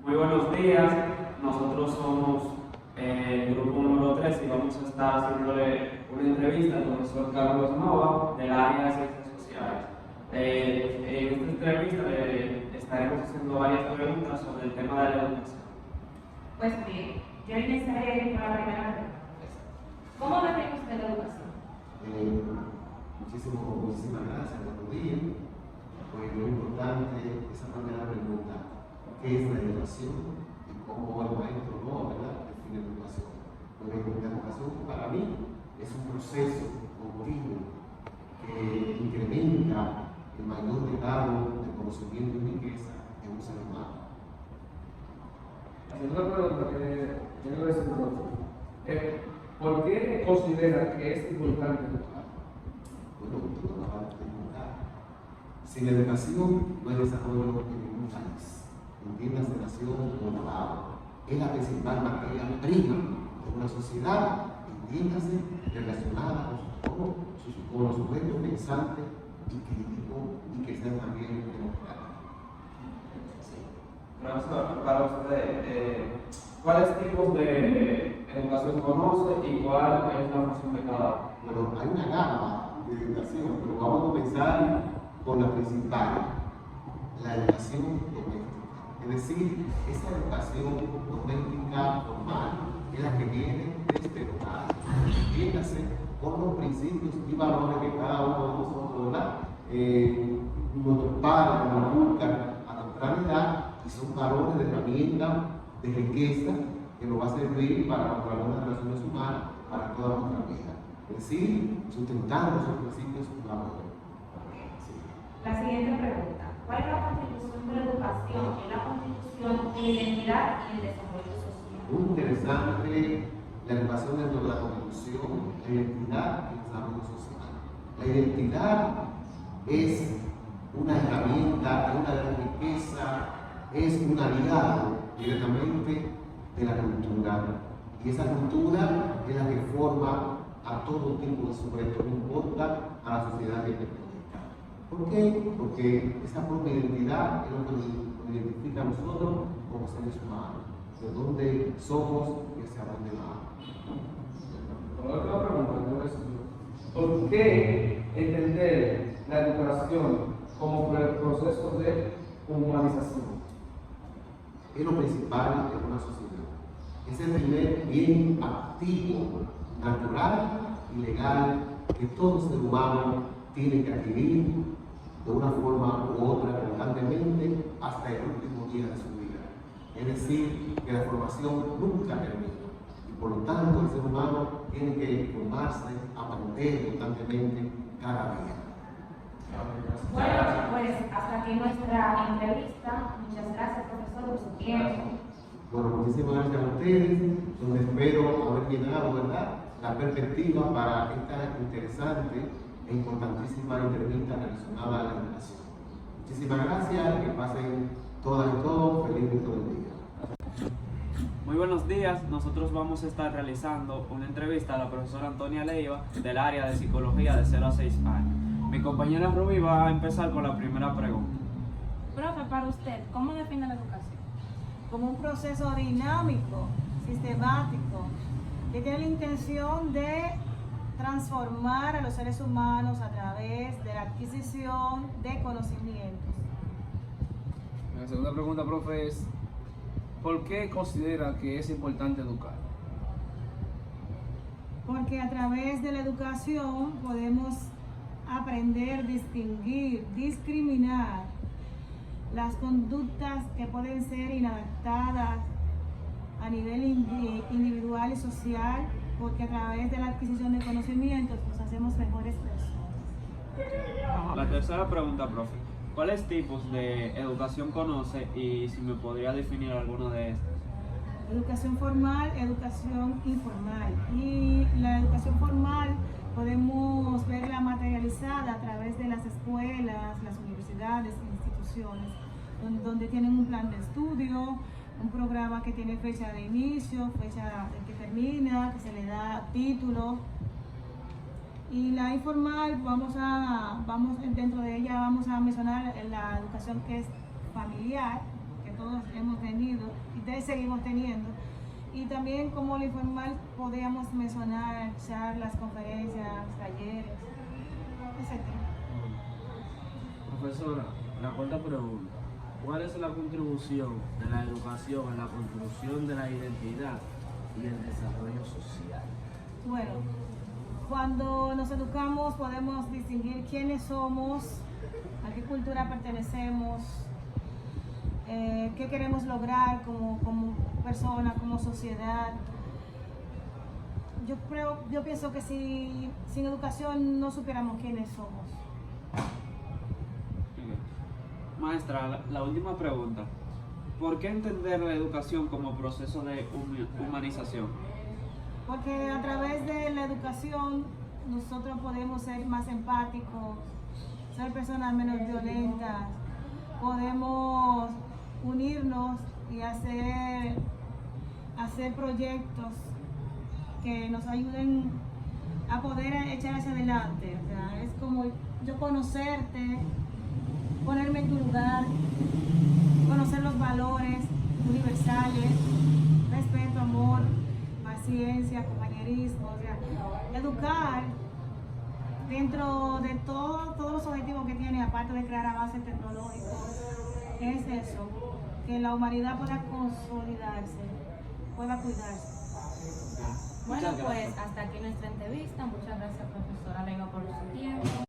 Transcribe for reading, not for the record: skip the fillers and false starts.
Muy buenos días, nosotros somos el grupo número 3 y vamos a estar haciéndole una entrevista al profesor Carlos Nova del área de Ciencias Sociales. En esta entrevista le estaremos haciendo varias preguntas sobre el tema de la educación. Pues bien, yo iniciaré con la primera pregunta. ¿Cómo define usted la educación? Muchísimas gracias, buenos días. Pues lo importante, esa primera pregunta, ¿qué es la educación? Y cómo el maestro no, ¿verdad?, define la educación. Pues la educación para mí es un proceso continuo que incrementa el mayor grado de conocimiento y riqueza de un ser humano. La segunda pregunta que quiero decir es, ¿por qué considera que es importante educar? Bueno, usted lo acaba de preguntar. Sin educación no hay desarrollo en ningún país. Entiéndase nación o estado. Es la principal materia prima de una sociedad, entiéndase, relacionada con los sujetos pensantes y críticos y que sean también democráticos. Profesor, para usted, ¿cuáles tipos de educación conoce y cuál es la función de cada uno? Bueno, hay una gama de educación, pero vamos a comenzar con la principal, la educación doméstica. Es decir, esa educación doméstica formal es la que viene desde el hogar, entiéndase, con los principios y valores que cada uno de nosotros, ¿verdad? Nuestros padres nos buscan a temprana edad y son valores de herramienta, de riqueza, que nos va a servir para nuestras buenas relaciones humanas, para toda nuestra vida. Es decir, sustentando esos principios y valores. Sí. La siguiente pregunta. ¿Cuál es la contribución de la educación en la constitución de la identidad y el desarrollo social? Muy interesante la educación dentro de la constitución, la identidad y el desarrollo social. La identidad es una herramienta, es una gran riqueza, es un aliado directamente de la cultura. Y esa cultura es la que forma a todo tipo de sujetos, no importa a la sociedad que pertenezca. ¿Por qué? Porque esa propia identidad es lo que nos identifica a nosotros como seres humanos, de dónde somos y hacia dónde vamos. Otra pregunta, ¿por qué entender la educación como el proceso de humanización? Es lo principal de una sociedad. Es el primer bien activo, natural y legal que todo ser humano tiene que adquirir de una forma u otra constantemente hasta el último día de su vida. Es decir, que la formación nunca termina. Y por lo tanto, el ser humano tiene que formarse, aprender constantemente cada día. Bueno, pues hasta aquí nuestra entrevista. Muchas gracias, profesor, por su tiempo. Bueno, muchísimas gracias a ustedes, donde espero haber llenado, ¿verdad?, la perspectiva para esta interesante e importantísima entrevista relacionada a la educación. Muchísimas gracias, que pasen todas y todos feliz resto del día. Muy buenos días, nosotros vamos a estar realizando una entrevista a la profesora Antonia Leiva del área de psicología de 0 a 6 años. Mi compañera Ruby va a empezar con la primera pregunta. Profe, para usted, ¿cómo define la educación? Como un proceso dinámico, sistemático, que tiene la intención de transformar a los seres humanos a través de la adquisición de conocimientos. La segunda pregunta, profe, es ¿por qué considera que es importante educar? Porque a través de la educación podemos aprender, distinguir, discriminar las conductas que pueden ser inadaptadas a nivel individual y social, porque a través de la adquisición de conocimientos nos hacemos mejores personas. La tercera pregunta, profe. ¿Cuáles tipos de educación conoce y si me podría definir alguno de estos? Educación formal, educación informal. Y la educación formal podemos verla materializada a través de las escuelas, las universidades, instituciones, donde tienen un plan de estudio, un programa que tiene fecha de inicio, fecha en que termina, que se le da título. Y la informal, dentro de ella vamos a mencionar la educación que es familiar, que que todos hemos tenido y seguimos teniendo. Y también como lo informal podríamos mencionar charlas, conferencias, talleres, etc. Profesora, la cuarta pregunta. ¿Cuál es la contribución de la educación en la construcción de la identidad y el desarrollo social? Bueno, cuando nos educamos podemos distinguir quiénes somos, a qué cultura pertenecemos, qué queremos lograr como persona, como sociedad. Yo pienso que sin educación no supiéramos quiénes somos. Maestra, la última pregunta. ¿Por qué entender la educación como proceso de humanización? Porque a través de la educación nosotros podemos ser más empáticos, ser personas menos violentas, podemos unirnos y hacer proyectos que nos ayuden a poder echar hacia adelante. O sea, es como yo conocerte, ponerme en tu lugar, conocer los valores universales, respeto, amor, paciencia, compañerismo, o sea, educar dentro de todos los objetivos que tiene, aparte de crear avances tecnológicos, es eso, que la humanidad pueda consolidarse, pueda cuidarse. Bueno, pues hasta aquí nuestra entrevista. Muchas gracias, profesora Leiva, por su tiempo.